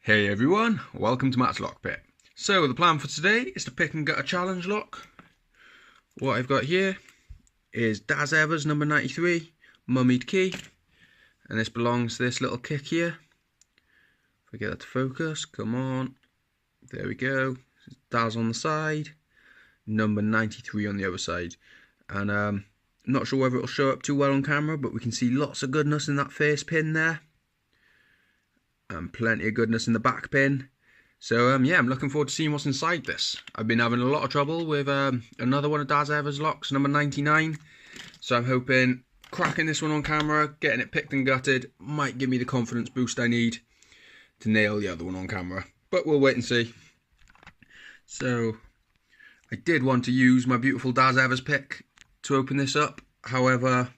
Hey everyone, welcome to Matt's Lock Pit. So the plan for today is to pick and get a challenge lock. What I've got here is Daz Evers number 93, mummied key. And this belongs to this little kick here. If I get that to focus, come on. There we go. Daz on the side, number 93 on the other side. And I'm not sure whether it'll show up too well on camera, but we can see lots of goodness in that face pin there. And plenty of goodness in the back pin. So yeah, I'm looking forward to seeing what's inside this. I've been having a lot of trouble with another one of Daz Evers locks, number 99. So I'm hoping cracking this one on camera, getting it picked and gutted, might give me the confidence boost I need to nail the other one on camera. But we'll wait and see. So I did want to use my beautiful Daz Evers pick to open this up. However,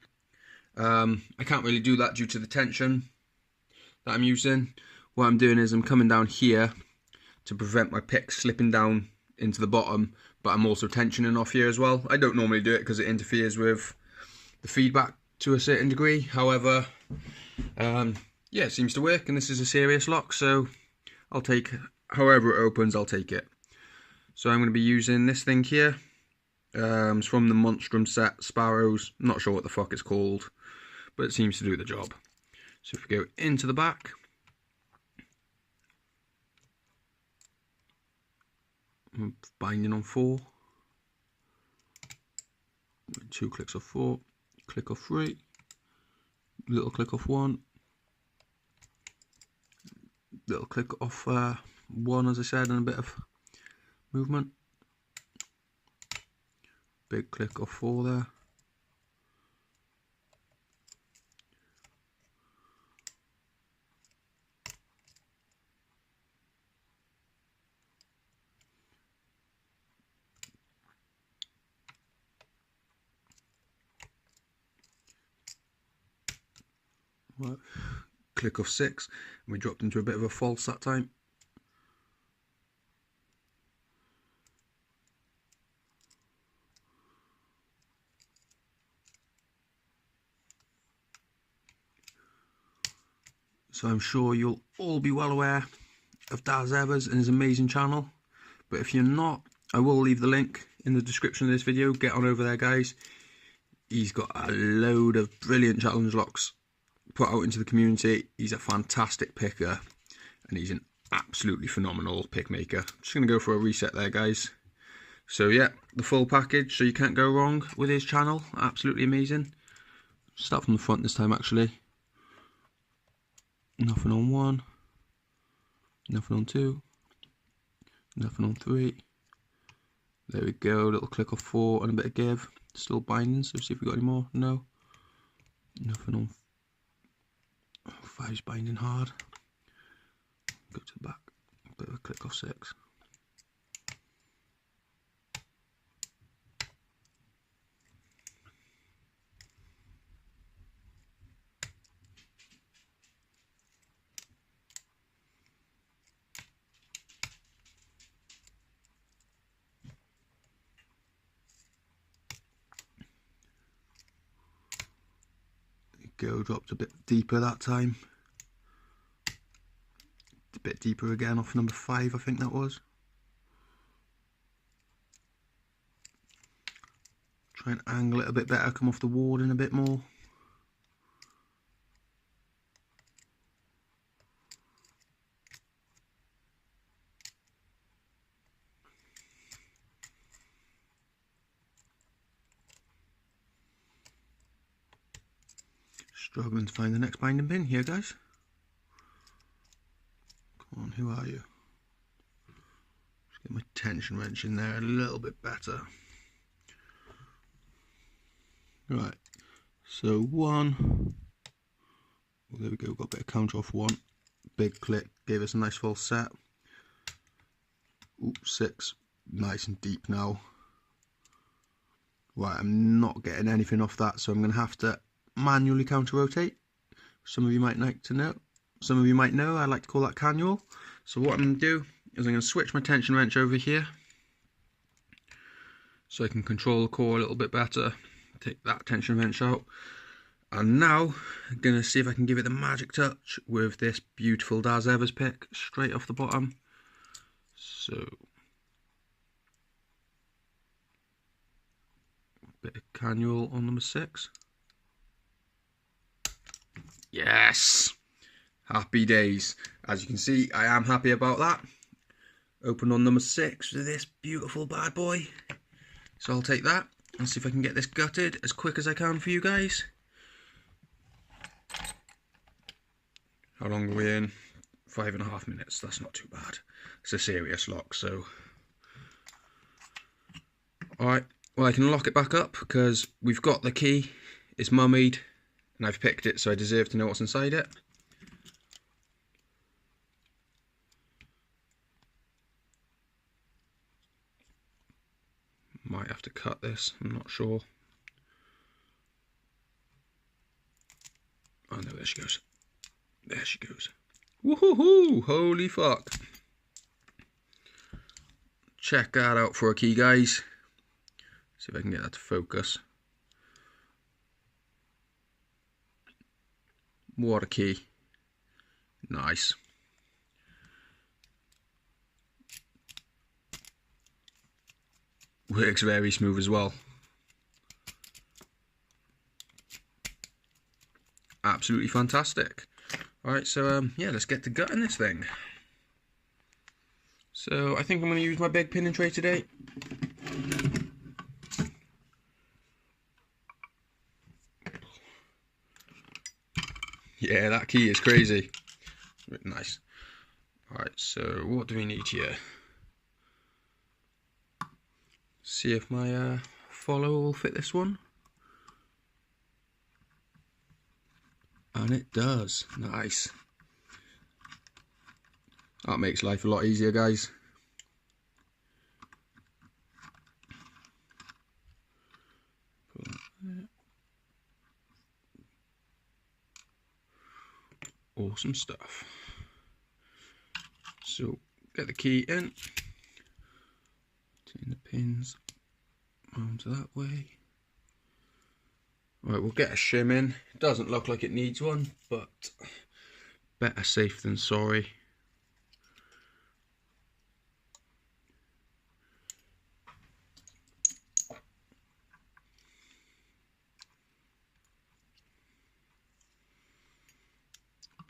I can't really do that due to the tension that I'm using. What I'm doing is I'm coming down here to prevent my pick slipping down into the bottom, but I'm also tensioning off here as well. I don't normally do it because it interferes with the feedback to a certain degree. However, yeah, it seems to work, and this is a serious lock, so I'll take however it opens, I'll take it. So I'm going to be using this thing here. It's from the Monstrum set, Sparrows. I'm not sure what the fuck it's called, but it seems to do the job. So if we go into the back, binding on 4, 2 clicks off 4, click off 3, little click off 1, little click off 1 as I said, and a bit of movement, big click off 4 there. Click off 6, and we dropped into a bit of a false that time. So I'm sure you'll all be well aware of Daz Evers and his amazing channel, but if you're not, I will leave the link in the description of this video. Get on over there, guys. He's got a load of brilliant challenge locks put out into the community. He's a fantastic picker, and he's an absolutely phenomenal pick maker. Just going to go for a reset there, guys. So yeah, the full package, so you can't go wrong with his channel. Absolutely amazing. Start from the front this time, actually. Nothing on 1, nothing on 2, nothing on 3. There we go, little click off 4 and a bit of give. Still binding, so see if we got any more. No. Nothing on 5's binding hard. Go to the back, a bit of a click off 6. Go, dropped a bit deeper that time. A bit deeper again off number 5, I think that was. Try and angle it a bit better, come off the warding a bit more. Struggling to find the next binding pin here, guys. Come on, who are you? Just get my tension wrench in there a little bit better. Right, so 1. Oh, there we go, got a bit of counter off 1. Big click, gave us a nice full set. Ooh, 6, nice and deep now. Right, I'm not getting anything off that, so I'm going to have to manually counter rotate. Some of you might like to know. Some of you might know I like to call that cannual. So what I'm going to do is I'm going to switch my tension wrench over here so I can control the core a little bit better. Take that tension wrench out, And now I'm going to see if I can give it the magic touch with this beautiful Daz Evers pick straight off the bottom. So, a bit of canule on number 6. Yes! Happy days. As you can see, I am happy about that. Open on number 6 with this beautiful bad boy. So I'll take that and see if I can get this gutted as quick as I can for you guys. How long are we in? 5.5 minutes. That's not too bad. It's a serious lock, so. Alright, well I can lock it back up because we've got the key. It's mummied and I've picked it, so I deserve to know what's inside it. Might have to cut this, I'm not sure. Oh no, there she goes. There she goes. Woohoo! Holy fuck. Check that out for a key, guys. See if I can get that to focus. What a key. Nice. Works very smooth as well. Absolutely fantastic. Alright, so yeah, let's get to gutting this thing. So I think I'm going to use my big pinning tray today. Yeah, that key is crazy. Nice. Alright, so what do we need here? See if my follower will fit this one. And it does. Nice. That makes life a lot easier, guys. Awesome stuff. So, get the key in. Turn the pins onto that way. Right, we'll get a shim in. It doesn't look like it needs one, but better safe than sorry.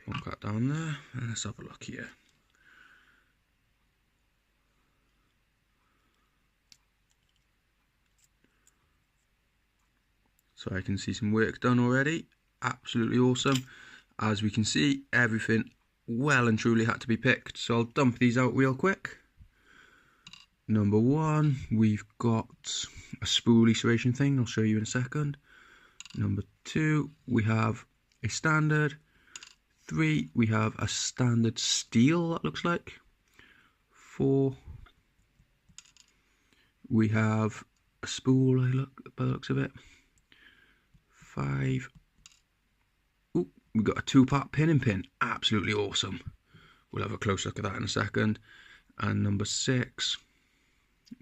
Plonk that down there, and let's have a look here. So I can see some work done already. Absolutely awesome. As we can see, everything well and truly had to be picked. So I'll dump these out real quick. Number 1, we've got a spoolie serration thing. I'll show you in a second. Number 2, we have a standard. 3, we have a standard steel, that looks like. 4, we have a spool, by the looks of it. 5, ooh, we've got a 2-part pin and pin. Absolutely awesome. We'll have a close look at that in a second. And number 6,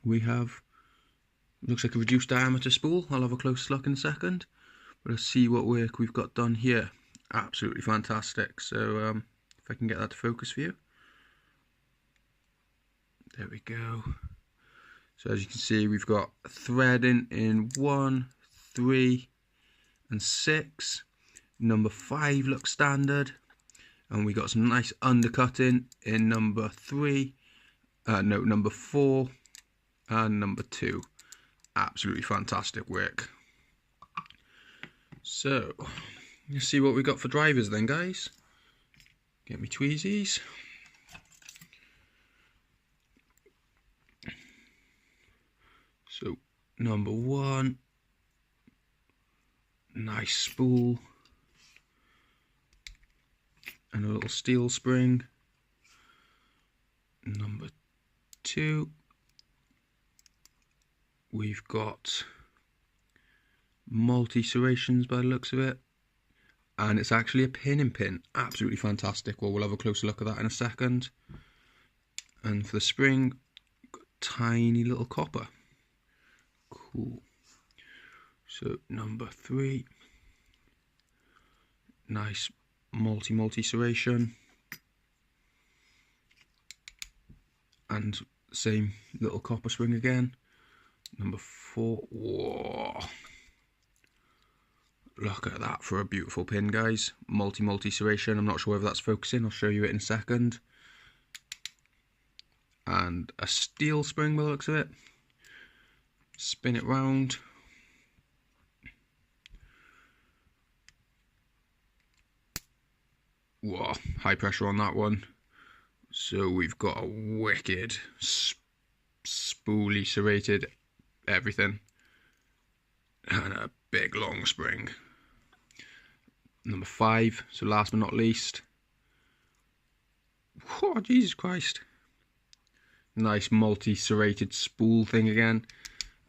we have, looks like a reduced diameter spool. I'll have a close look in a second. But let's see what work we've got done here. Absolutely fantastic. So if I can get that to focus for you. There we go. So as you can see, we've got threading in 1, 3 and 6. Number 5 looks standard, and we got some nice undercutting in number 4 and number 2. Absolutely fantastic work. So let's see what we got for drivers then, guys. Get me tweezies. So number 1, nice spool and a little steel spring. Number 2, we've got multi serrations by the looks of it, and it's actually a pin and pin. Absolutely fantastic. Well, we'll have a closer look at that in a second. And for the spring, got tiny little copper. Cool. So number 3, Nice multi serration. And same little copper spring again. Number 4. Whoa. Look at that for a beautiful pin, guys. Multi serration. I'm not sure whether that's focusing. I'll show you it in a second. And a steel spring by the looks of it. Spin it round. Whoa, high pressure on that one. So we've got a wicked spoolie serrated everything. And a big long spring. Number 5, so last but not least. Oh, Jesus Christ. Nice multi-serrated spool thing again.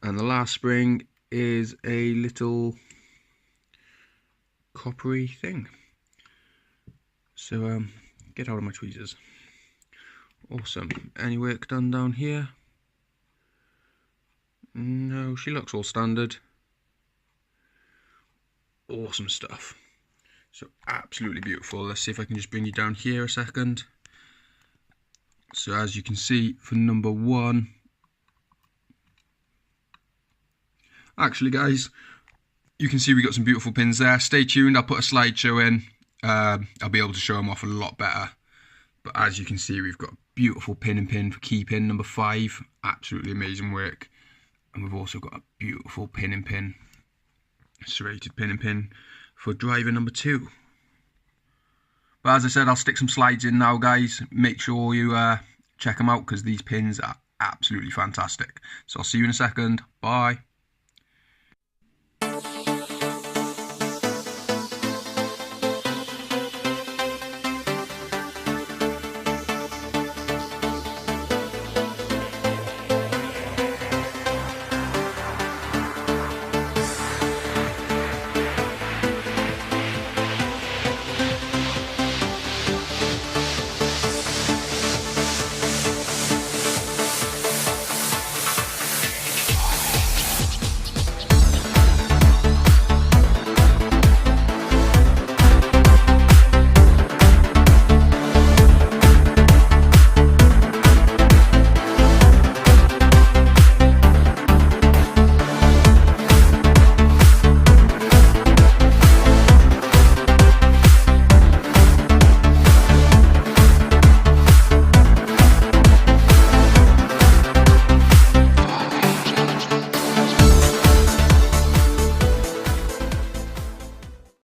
And the last spring is a little coppery thing. So, get out of my tweezers. Awesome. Any work done down here? No, she looks all standard. Awesome stuff. So absolutely beautiful. Let's see if I can just bring you down here a second. So as you can see, for number 1, actually guys, you can see we got some beautiful pins there. Stay tuned, I'll put a slideshow in. I'll be able to show them off a lot better. But as you can see, we've got a beautiful pin and pin for key pin number 5. Absolutely amazing work. And we've also got a beautiful pin and pin, serrated pin and pin for driver number 2. But as I said, I'll stick some slides in now, guys. Make sure you check them out because these pins are absolutely fantastic. So I'll see you in a second. Bye.